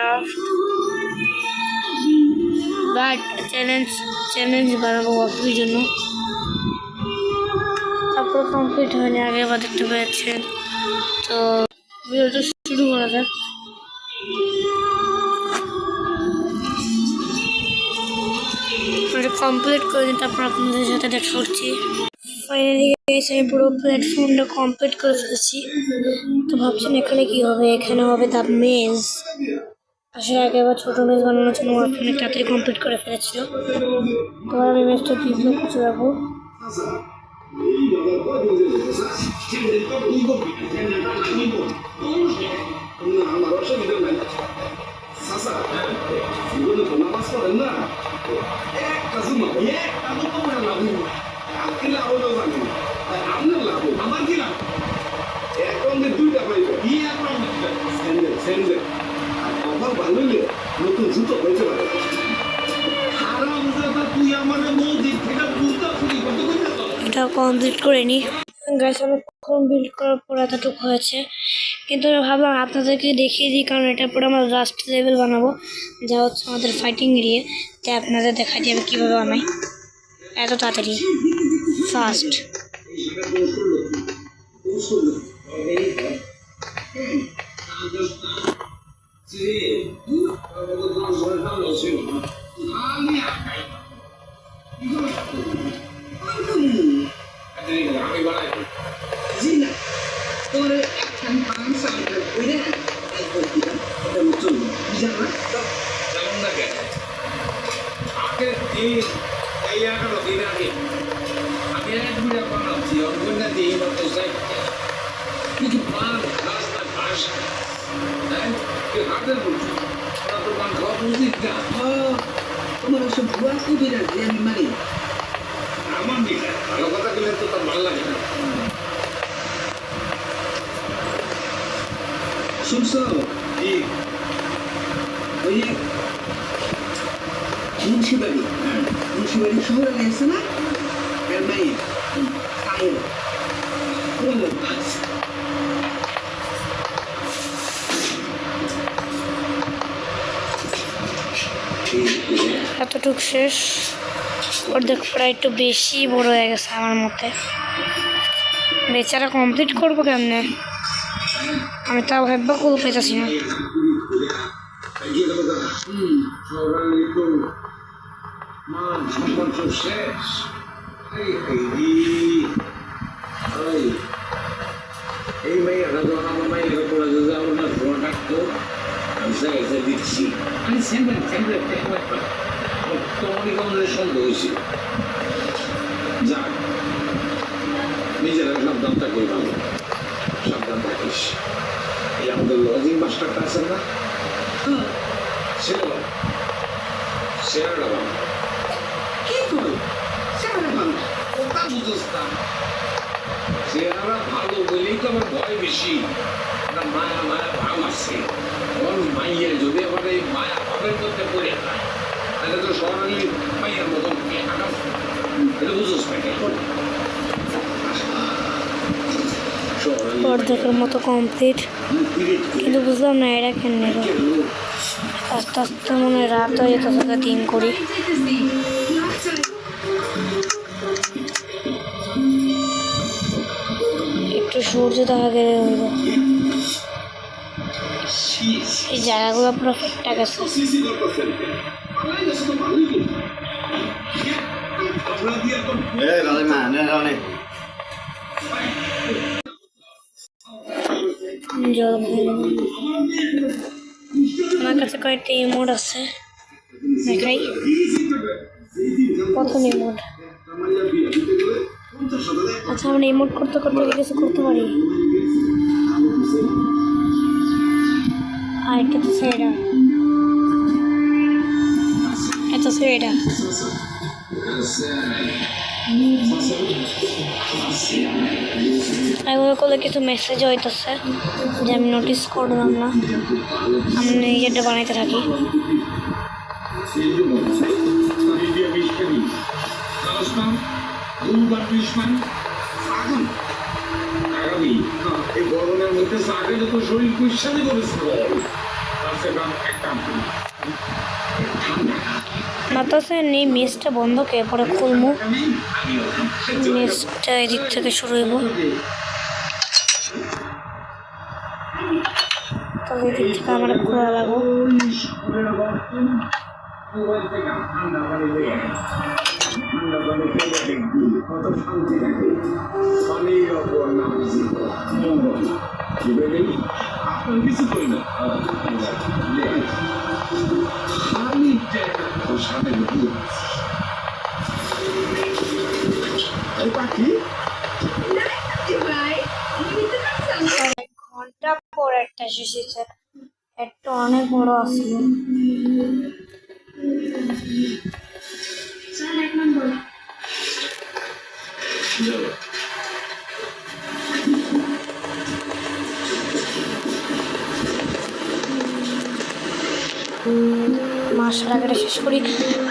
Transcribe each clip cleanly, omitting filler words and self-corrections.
Craft but challenge বানাবো ওয়াকির জন্য। তারপর কমপ্লিট হয়নি, আগে আবার দেখতে পেয়েছেন। তো ভিডিওটা শুরু করা যাক। কমপ্লিট করে তারপর আপনাদের সাথে দেখা করছি। ফাইনালি আমি পুরো প্ল্যাটফর্মটা কমপ্লিট করে ফেলেছি। তো ভাবছেন এখানে কি হবে? এখানে হবে দ্য মেজ। আসলে আগে আবার ছোটো মেজ বানানোর জন্য অনেক তাড়াতাড়ি কমপ্লিট করে ফেলেছিল। তো আমি মেজটা দ্বিতীয় কিছু রাখবো। নতুন জুতো হয়েছে এটা কমপ্লিট করে নি গাইস। অনেকক্ষণ বিল্ড করার পর এতটুকু হয়েছে, কিন্তু আমি ভাবলাম আপনাদেরকে দেখিয়ে দিই, কারণ এটার পরে আমরা লাস্ট লেভেল বানাবো, যা হচ্ছে আমাদের ফাইটিং এরিয়া। তাই আপনাদের দেখাই দিই আমি কীভাবে বানাই এত তাড়াতাড়ি ফাস্ট। তোমার ওসব ভুয়া কবিরা যে আমি মানি আমার দিকে ভালো কথা বলে তো তার ভালো লাগে না। শুনছো ওই মুন্সিবাড়ি শহরে গেছে না এর মাইয়ে এতটুকু শেষ। অর্ধেক প্রায় একটু বেশি বড় হয়ে গেছে আমার মতে। বেচারা কমপ্লিট করবো কেমনে? আমি তাও ভাববা কুল পেয়েছি না। এই মেয়েরা যখন আমার মায়ের পড়ে যাবো না ডাকতো আমি দিচ্ছি আমি তোমারই কমনের সন্দেহ হয়েছিল। যাক নিজেরা সাবধান থাকবে, ভালো সাবধান থাকিস। এই আমাদের লজিং মাস্টারটা আছেন না, সেরা বাবা কি করো সেরা বাবা ওটা বুঝতাম। সেরা ভালো বলেই তো আমার ভয় বেশি। মায়া ভাব আছে ওর মাইয়ের, যদি আবার এই মায়া ভাবের মধ্যে পড়ে যায় তাহলে তো সরালি মাইয়ের মতন এটা বুঝোস নাকি? অর্ধেকের মতো কমপ্লিট, কিন্তু বুঝলাম না এরা কেন নেব। আস্তে আস্তে মনে হয় রাত হয়ে যেত, তোকে দিন করি। একটু সূর্য দেখা গেলে হইব। এই জায়গাগুলো পুরো ফিটটা গেছে। আমার কাছে কয়েকটা ইমোট আছে, দেখাই। প্রথম ইমোট। আচ্ছা, আমরা ইমোট করতে করতে কিছু করতে পারি। আর এটা তো সেটা, এটা সেটা। এগুলো করলে কিছু মেসেজ হইতেছে যে আমি নোটিস করলাম না, আমি নিজেরটা বানাইতে থাকি। এই গরমের মধ্যে চা খেলে তো শরীর কুইসানি করেছিল। এক কাম বলতেছেন এই মেসটা বন্ধ কে পরে খুলবো, মেসটা এদিক থেকে শুরু হইব, তাহলে এদিক থেকে আমার খোলা লাগবো। কিছু করি না পাখি ঘন্টা পর একটা এসেছে, একটা অনেক বড় আসলো। মাস লাগাটা শেষ করি,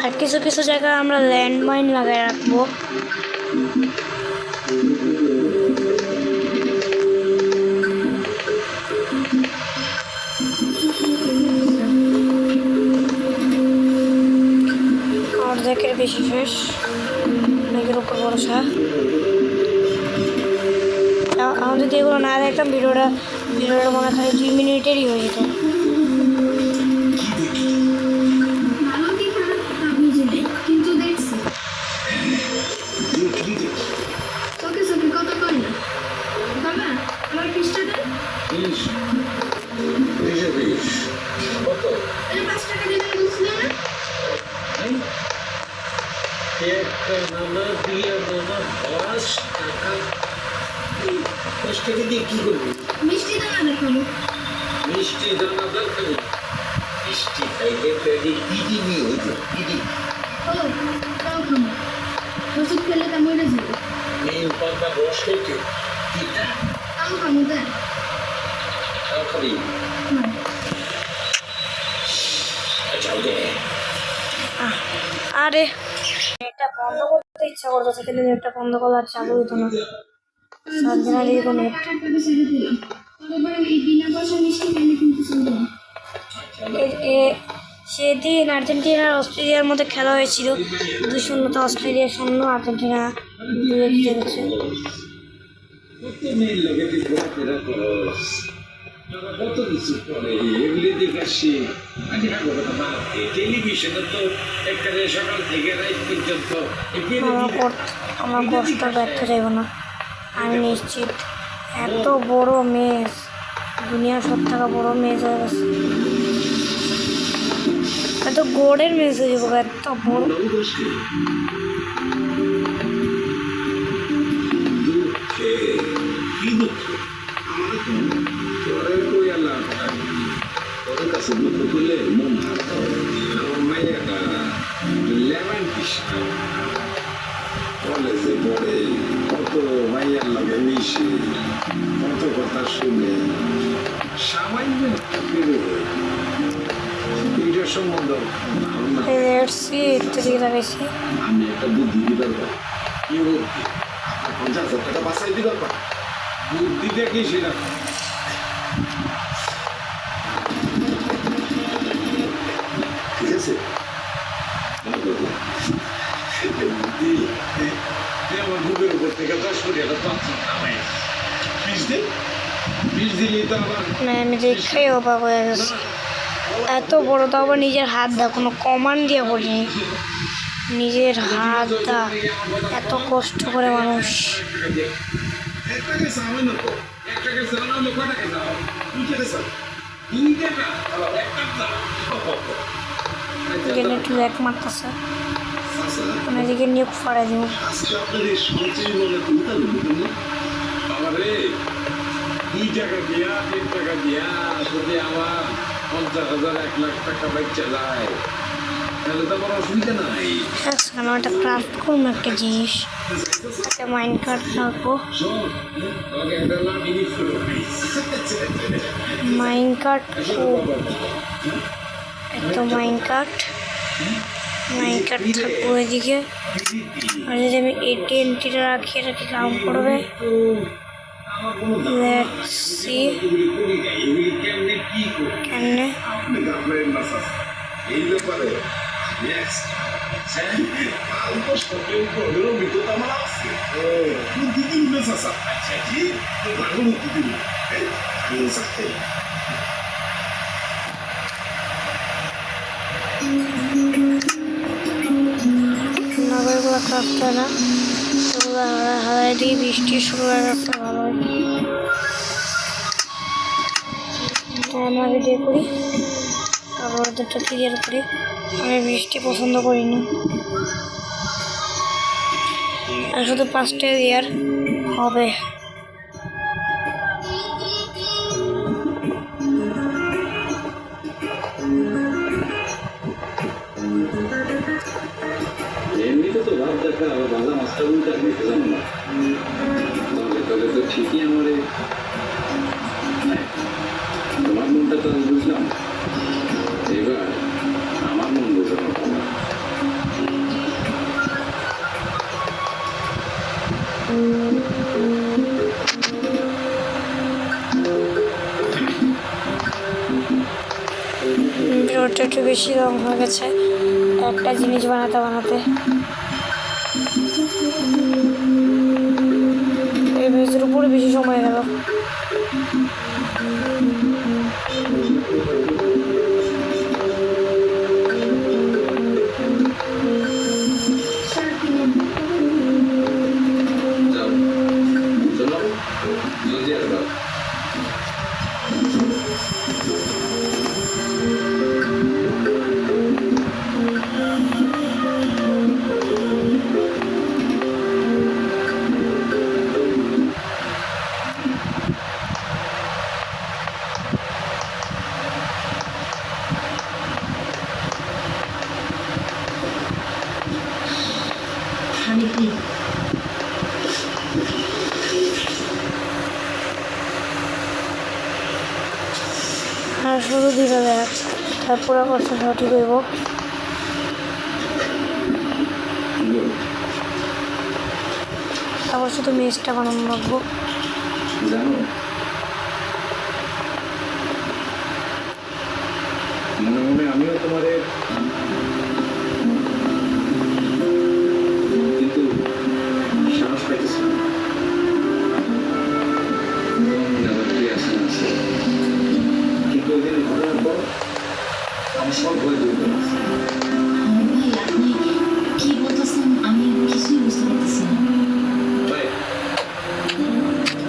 আর কিছু কিছু জায়গায় আমরা ল্যান্ডমাইন লাগাই রাখবো। অর্ধেকের বেশি শেষ, মেঘের উপর ভরসা। আমি যদি এগুলো না দেখতাম ভিডিওটা মনে হয় 2 মিনিটেরই হয়ে যেত। কি করবি? মিষ্টি দানা দেখাবো। মিষ্টি দানা দরকার, মিষ্টি খাইতে পেরে কিডনি হইতো, কিডনি ও তাও খাবো, ওষুধ খেলে তা মরে যাবে। নিম পাতা রস খাইতে কিটা তাও খাবো দেন। তাও খাবি? আচ্ছা ওকে। আরে এটা বন্ধ করতে ইচ্ছা করতেছে, কিন্তু এটা বন্ধ করলে আর চালু হইতো না। সার্জনারি কোনো সেদিন আর্জেন্টিনার অস্ট্রেলিয়ার মধ্যে খেলা হয়েছিল, 2-0 অস্ট্রেলিয়ার 0, আর্জেন্টিনা 2-1 জিতেছে। কত কিছু করে এগুলি দেখে আসি। টেলিভিশনে তো একটা সকাল থেকে রাত পর্যন্ত আমার কষ্ট ব্যর্থ যাইব না, আমি নিশ্চিত। এত বড় মেস, দুনিয়ার সব থেকে বড় মেস হয়ে গেছে, এত গোড়ের মেস হয়ে যাবো, এত বড়। কলেজে পড়ে কত মাইয়ার লাগে মিশে, কত কথা শুনে, সামান্য এইটার সম্বন্ধে আমি একটা বুদ্ধি দিতে পারবো। কি বুদ্ধি? 50,000 টাকা বাঁচাই দিতে পারবা? বুদ্ধিটা কি সেটা? ঠিক আছে, আমার বুকের উপর থেকে 10 কোটি টাকা পাচ্ছি, বিশ দিলেই তো আবার আমি দেখাই অবাক হয়ে গেছে, এত বড়, তো আবার নিজের হাত দা, কোনো কমান্ড দিয়ে করিনি, নিজের হাত দা, এত কষ্ট করে মানুষ। এখানে একটু ল্যাক মারতেছে, এদিকে নিয়ে ফাড়াই দিব। আমারে 2 টাকা দিয়া 3 টাকা দিয়া যদি আমার 50,000 1 লাখ টাকা বাচ্চা যায়, তাহলে তো আমার অসুবিধা নাই। আমার একটা ক্রাফট করবো, একটা জিনিস, একটা মাইন্ড কার্ড রাখবো, মাইন্ড কার্ড, একটা মাইন্ড কার্ড থাকবো এদিকে। আর যদি আমি AT&Tটা রাখি, এটা কি কাম করবে? লেটস সি কেমনে। এই ব্যাপারে Yes. Algo sobre um programa e tu tá mal assim. Não digo nessa safate aqui, mas não digo. Eu saquei. নাগরগুলো ক্রাফট হয় না, ওগুলো হারাই দিয়ে বৃষ্টি শুরু হয়ে গেছে। ভালো হয় আমরা ভিডিও করি, তারপর ওদেরটা ক্লিয়ার করি। আমি বৃষ্টি পছন্দ করি না, আর শুধু 5টা ইয়ার হবে। এমনিতে তো ভাব দেখা বাংলা মাস্টার বলতে আমি দেখলাম না, তবে তো ঠিকই আমার তোমার মনটা তো আমি বুঝলাম, এবার আমার মন বোঝানো পালা। রোডটা একটু বেশি রং হয়ে গেছে একটা জিনিস বানাতে বানাতে। এই মেজের উপরে বেশি সময় গেল। যাও চলো জলদি আসবা। আর শুরু দিলে দেখ, তারপর কথা সঠিক হইব। তারপর শুধু মেজটা বানানো লাগবো। জানো মনে মনে আমিও তোমারে কিন্তু সাহস পাইতেছি না। আমার কি আশা আছে, কিন্তু ওই দিন ঘটনার পর আমার সব ভয় দূর হয়ে গেছে। ভাই আপনি কি বলতেছেন আমি কিছুই বুঝতে পারতেছি না। ভাই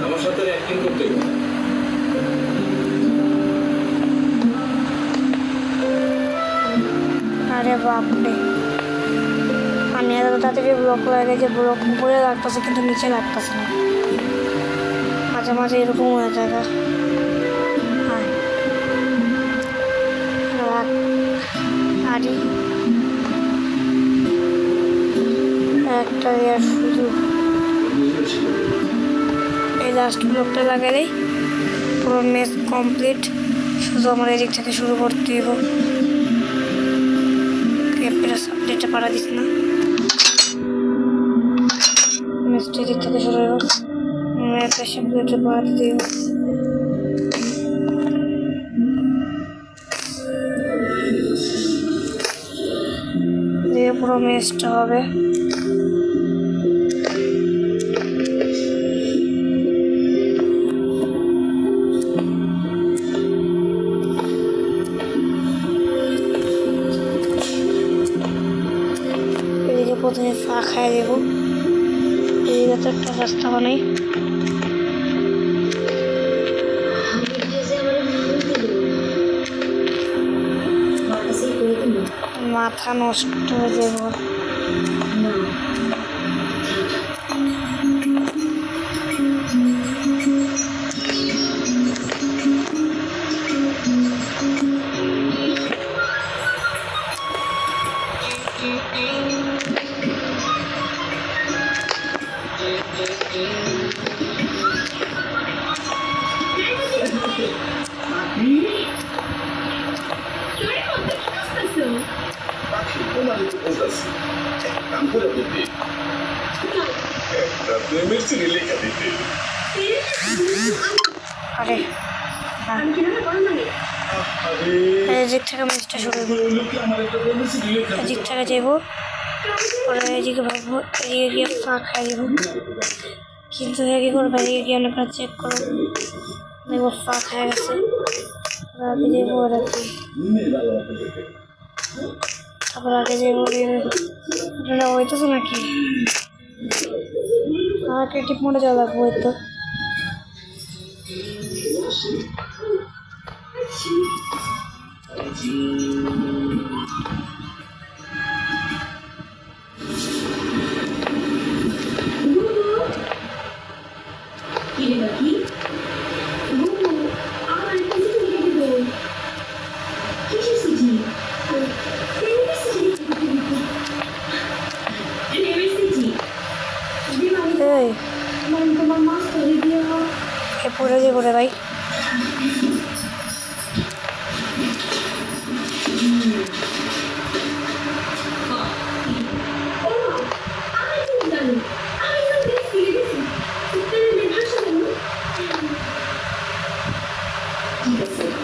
আমার সাথে অ্যাক্টিং করতে হবে। আরে বাপরে, আমি এত তাড়াতাড়ি ব্লক লাগে যে ব্লক উপরে লাগতেছে কিন্তু নিচে লাগতেছে না, মাঝে মাঝে এরকম হয়ে থাকে। আরে একটা ইয়ার শুধু এই লাস্ট ব্লকটা লাগালেই পুরো ম্যাচ কমপ্লিট। শুধু আমার এদিক থেকে শুরু করতে দিব। সাবজেক্টটা পারা দিস না, ম্যাচটা এদিক থেকে শুরু হইব। একটা সাবজেক্টটা পারা দিতে দিব। দিয়ে পুরো ম্যাচটা হবে। এদিকে প্রথমে ফা খাই দেবো, এদিকে তো একটা রাস্তা বানাই। মাথা নষ্ট হয়ে যাবো। আরে আমি কিভাবে করো না এদিক থেকে ম্যাচটা শুরু করবো, এদিক থেকে যাবো, পরে এদিকে ভাববো এদিকে গিয়ে ফাঁক খাই দেবো, কিন্তু কি করবো এদিকে গিয়ে অনেক চেক করবো, দেখবো ফাঁক হয়ে গেছে, আগে যাবো আর কি, তারপর আগে যাবো হইতেছে নাকি আর ক্রিয়েটিভ মোডে যাওয়া লাগবো হয়তো। পড়ে যাবো রে ভাই,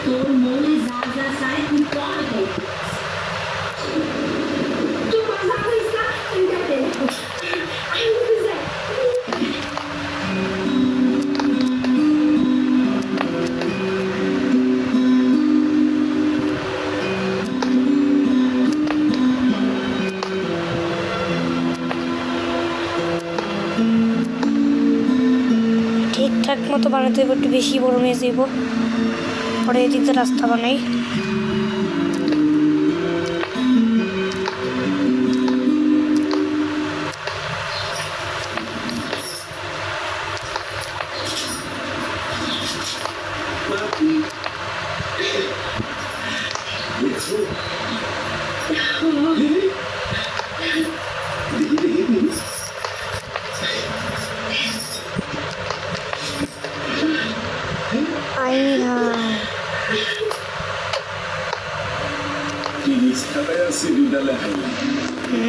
তোর মনে যা যা চাই তুই কর ভাই। তুই মজা করিস না, তুই যাতে ঠিকঠাক মতো বানাতে হবে, একটু বেশি বড় মেয়ে যাইব, পরে এদিকে রাস্তা বানাই।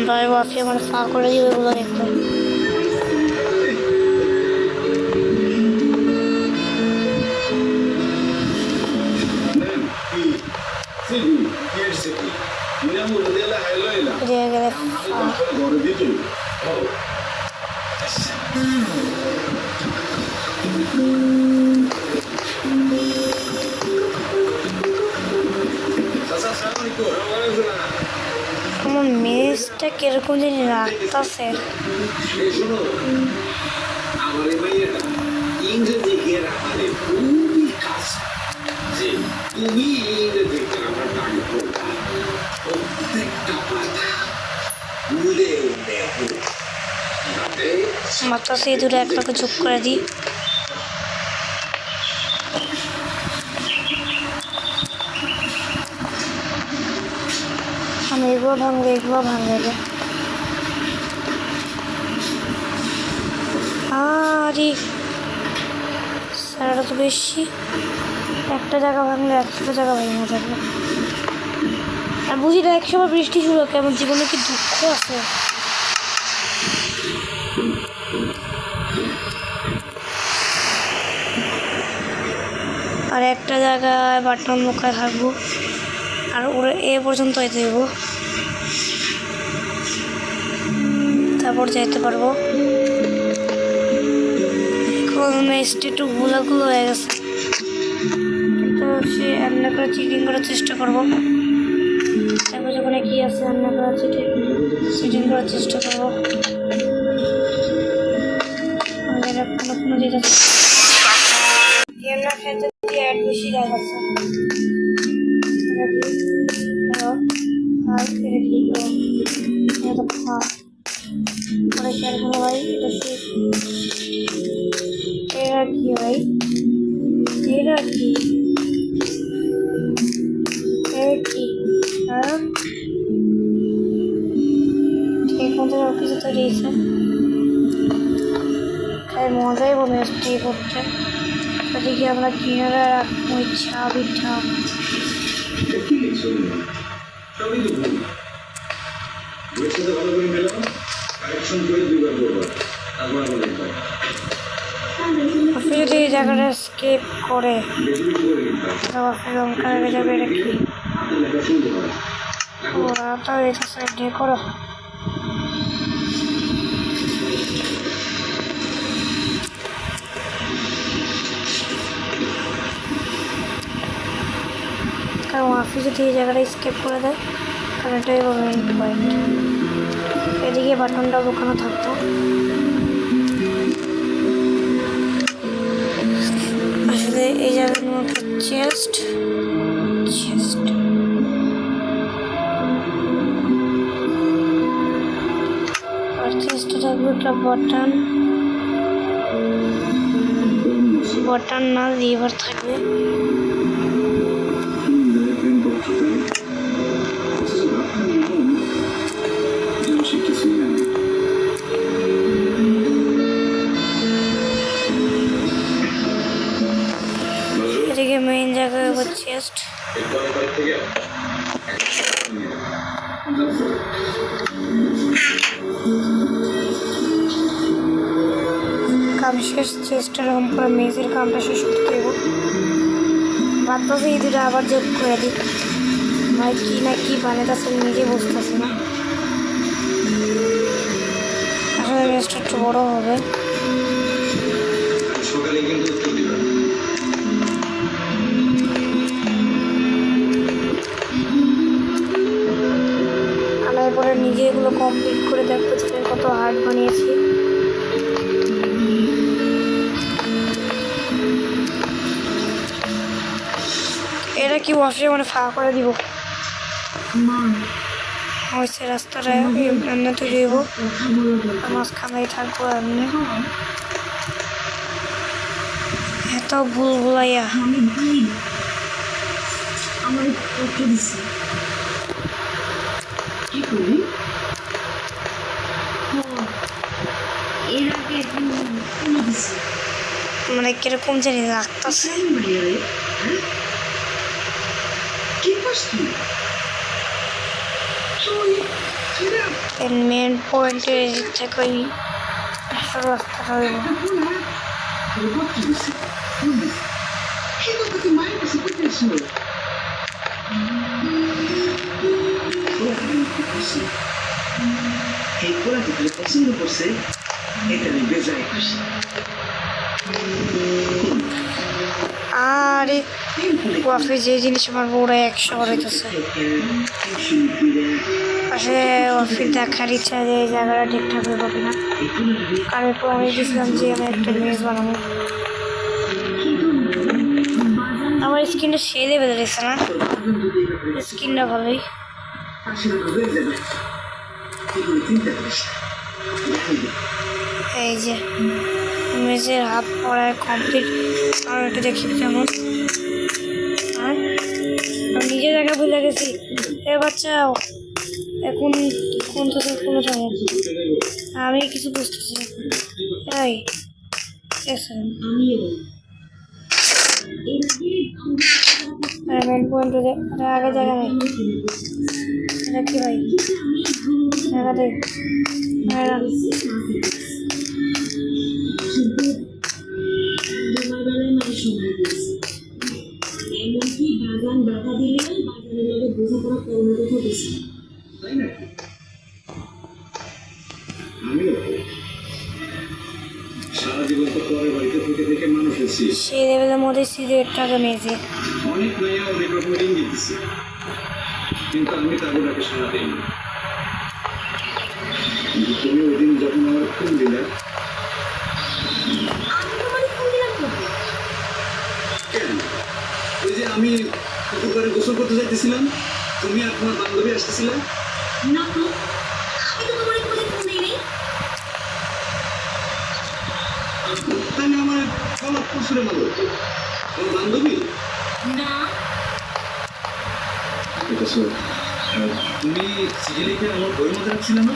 ভাই বাপি আমার ফা করে দিবে এগুলো দেখতে, গেলে আমার মেজটা কিরকম জানি রাখতেছে। আমার এই মেয়েটা ইংরেজি গিয়ে রাখালে খুবই কাজ যে তুমি ইংরেজি গ্রামার দাঁড়িয়ে পড়বা, প্রত্যেকটা কথা ভুলে দেখো মাথা সেই দূরে একটাকে যোগ করে দিই। আমি এগুলো ভাঙবে আরে স্যারটা তো বেশি, একটা জায়গা ভাঙলে 100টা জায়গা ভেঙে যাবে। আর বুঝি না 100 বার বৃষ্টি শুরু হোক, আমার জীবনে কি দুঃখ আছে। আর একটা জায়গায় বাটন মুখায় থাকবো, আর ওরা এ পর্যন্ত হইতে দেবো, তারপর যেতে পারবো। এখন মেসটি একটু গুলো হয়ে গেছে, কিন্তু সে রান্না করে চিটিং করার চেষ্টা করবো। তারপর যখন কি আছে রান্না করা চিটিং করার চেষ্টা করবো। কোনো যেটা গেম না খেলতে দিয়ে অ্যাড বেশি দেখাচ্ছে। আর এটা কি এটা খা পরে শেয়ার করবো ভাই। এটা কি ভাই, এটা কি হ্যাঁ ঠিক মতো সব কিছু তো দিয়েছে, তাই মজাই বলে আসছে করতে। ওদিকে আমরা কিনারা রাখবো ইচ্ছা পিঠা। সবই তো ভুল, বইয়ের সাথে ভালো করে মেলাম, কারেকশন করে 2 বার করবো, তারপর আবার দেখবো। যদি এই জায়গাটা স্কেপ করে ওখানে যাবে এটা কি ওরা তো এটা সাইডে করো কারণ ওয়াফি যদি এই জায়গাটা স্কেপ করে দেয় কারণ এটাই মেইন পয়েন্ট এদিকে বাটনটা ঢোকানো থাকতো আসলে এই জায়গার মধ্যে চেস্ট আর চেস্টে থাকবে একটা বটন না লিভার থাকবে এদিকে মেইন জায়গায় হবে চেস্ট কাম শেষ চেষ্টা এরকম করে মেজের কামটা শেষ করতে দেবো বাদ বাকি এই দুটো আবার যোগ করে দিই ভাই কি না কি বানাতেছে নিজে বুঝতেছে না আসলে মেজটা একটু বড় হবে সকালে কিন্তু উত্তর দিবেন আনার পরে নিজে এগুলো কমপ্লিট করে দেখবো যে কত হার্ড বানিয়েছি এটা কি ওয়াশে মানে ফাঁকা করে দিব হয়েছে রাস্তাটা এমনি তৈরি হবো মাঝখানেই থাকবো এমনি এত ভুল ভুলাইয়া আমি ভাই আমার পত্র দিছি কি করি এর আগে কোনো দিছি মানে কিরকম জানি লাগতেছে কি করছ তুই এর মেন পয়েন্টের এদিক থেকে ওই আসল রাস্তাটা হইব এই কোলা যেগুলো পছন্দ করছে এটা আমি বেজায় খুশি আরে ওয়াফে যে জিনিস আমার ওরা 100 হইতেছে আসলে ওয়াফির দেখার ইচ্ছা যে এই জায়গাটা ঠিকঠাক হইব কিনা কারণ প্রমিস দিয়েছিলাম যে আমি একটা মেজ বানাবো আমার স্কিনটা সেই লেভেলে দিচ্ছে না স্কিনটা ভালোই এই যে মেজের হাত পড়ায় কমপ্লিট আর একটু দেখি কেমন আর আমি নিজে জায়গা ভুলে গেছি এ বাচ্চাও এখন কোন থেকে কোনো যাবো আমি কিছু বুঝতেছি তাই মেন পয়েন্ট আগে জায়গা নেই এটা কি ভাই জায়গা দেখ এমনকি বাগান বাধা দিলে বাগানের লগে বোঝাপড়া করানোর কথা বলছি তাই নাকি আমিও সারা জীবন তো পরের বাড়িতে থেকে থেকে মানুষ হয়েছি সেই লেভেলের মধ্যে সিগারেটটাকে মেজে অনেক মেয়ে অনেক রকমের ইঙ্গিত দিচ্ছে কিন্তু আমি তাগুলাকে শোনা দিইনি কিন্তু তুমি ওই দিন যখন আমার ফোন দিলে কেন ওই যে আমি পুকুর পাড়ে গোসল করতে যাইতেছিলাম তুমি আর তোমার বান্ধবী আসতেছিলে না তো আমি তো তোমার কোনো ফোন দেই নাই তাহলে আমার ফলো করছিল বলো তোমার বান্ধবী না তুমি চিঠি লিখে আমার বইয়ের মধ্যে রাখছিলে না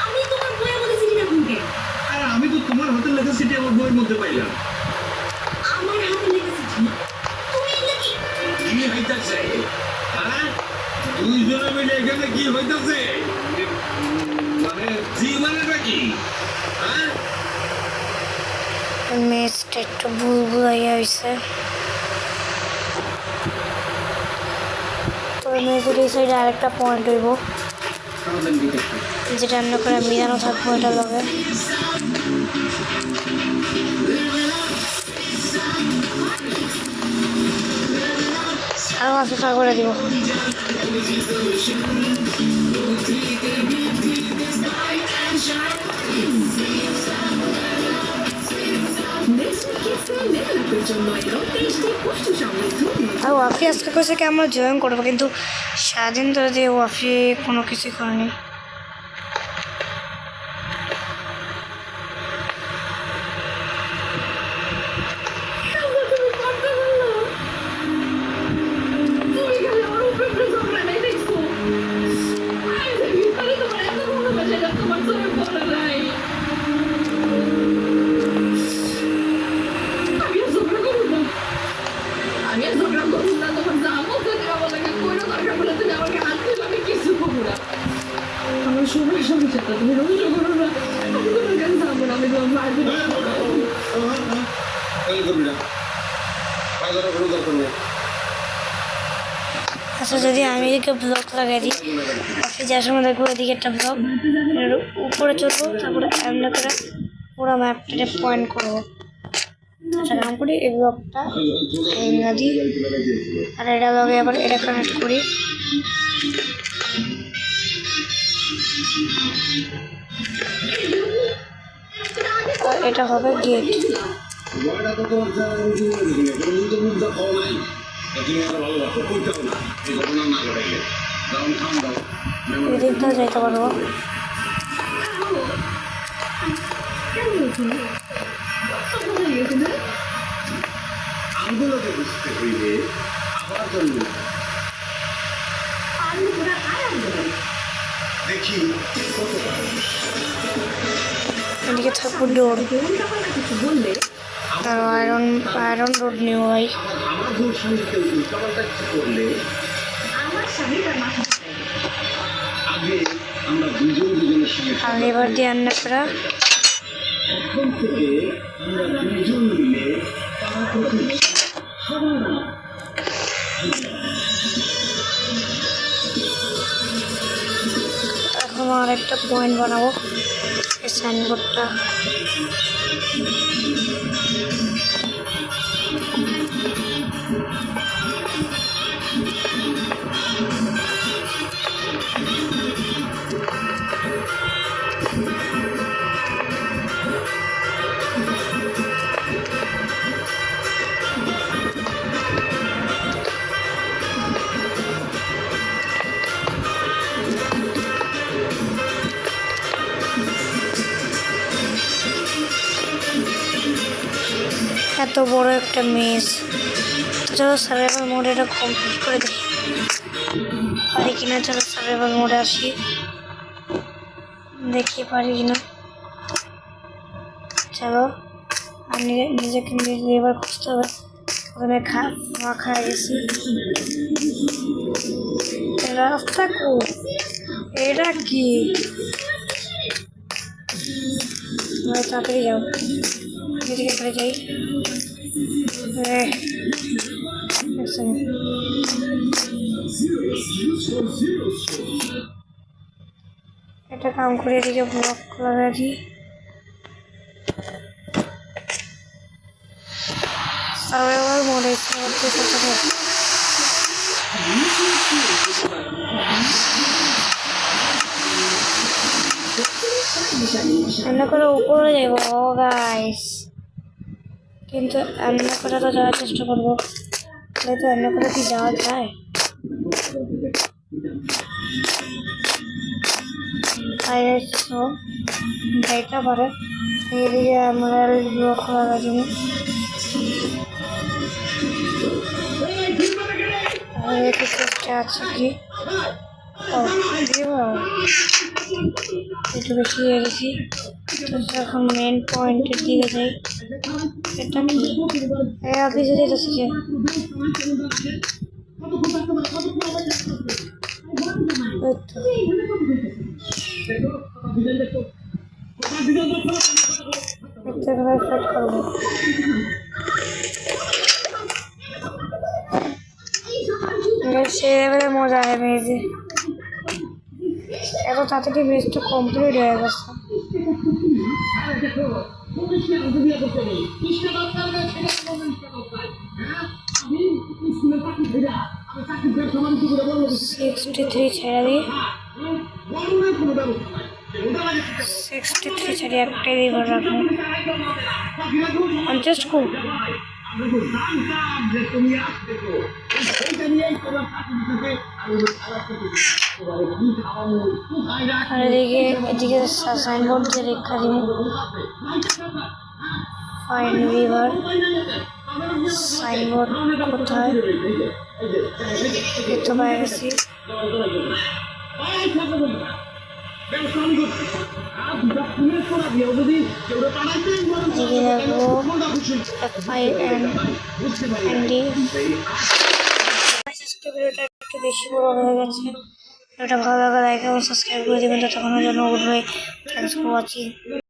আমি তোমার বইয়ের মধ্যে চিঠি রাখুন কেন আর আমি তো তোমার হাতের লেখা চিঠি আমার বইয়ের মধ্যে পাইলাম আমার হাতে লেখা চিঠি তুমি নাকি কি হইতাছে হ্যাঁ দুইজনে মিলে এখানে কি হইতাছে মানে জীবনের নাকি হ্যাঁ মেজটা একটু ভুল ভুলাইয়া হয়েছে। তবে মেজের এই সাইডে আরেকটা পয়েন্ট হইব, যেটা রান্না করে মিলানো থাকবো এটা লগে। আরও ফিফা করে দিব। আর ওয়াফি আজকে কইছে কি আমরা জয়েন করবো, কিন্তু সারাদিন ধরে যে ওয়াফি কোনো কিছু করেনি। আচ্ছা, যদি আমি এদিকে ব্লক লাগাই দিই, অফিস যাওয়ার সময় দেখবো এদিকে একটা ব্লক, উপরে চলবো, তারপরে এমনি করে পুরো ম্যাপটাতে পয়েন্ট করবো। আচ্ছা, কাম করি এই ব্লকটা না দিই, আর এটা লগে আবার এটা কানেক্ট করি। আর এটা হবে গেট। এদিকটাও যাইতে পারবো। আন্দোলনে বুঝতে হইলে আবার জন্ম দেখি এদিকে থাকবো ডোর, আর আয়রন রোড নিয়ে ভাই। আমার ভুল স্বামীকে উল্টাপাল্টা কিছু করলে আগে আমরা দুজনের সঙ্গে আর এবার দিয়ে রান্না করা। এখন থেকে আমরা দুজন মিলে এখন আর একটা পয়েন্ট বানাবো, এই সাইনবোর্ডটা। এত বড় একটা মেজ, চলো সার্ভাইভাল মোডে এটা কমপ্লিট করে দিই, পারি কিনা। চলো সার্ভাইভাল মোডে আসি, দেখি পারি কিনা। চলো, আর নিজেকে নিজে এবার খুঁজতে হবে। প্রথমে খাওয়া গেছি। রাস্তা কো, এটা কি? তাড়াতাড়ি যাও, এদিকে করে যাই। এটা কাম করে এদিকে ব্লক লাগাই দিই। সার্ভাইভাল মোডে রান্না করে উপরে যাবো গাইস, কিন্তু রান্না করে তো যাওয়ার চেষ্টা করবো। তো রান্না করে কি যাওয়া যায়? যাইতে পারে। এদিকে আমরা ব্লক লাগাই দিব। চেষ্টা আছে কি? একটু বেশি হয়ে গেছি। তো এখন মেন পয়েন্টের দিকে যাই। এটা কি অফিসে যেতেছি যে সেট করবো। সে এবারে মজা হয় মেজে, এত তাড়াতাড়ি মেজটা কমপ্লিট হয়ে গেছে। $63 ছেড়ে দিই, 63 ছেড়ে একটাই রিভার রাখবো। জাস্ট খুব আর এদিকে সাইনবোর্ড দিয়ে রেখা দিব। ফাইন রিভার সাইনবোর্ড কোথায়? দেখতে পাই গেছি। এদিকে দেখবো FIND। ভিডিওটা একটু বেশি বড় হয়ে গেছে, ভিডিওটা ভালো লাগলে লাইক এবং সাবস্ক্রাইব করে দেবেন। ততক্ষণের জন্য good bye, thanks for watching.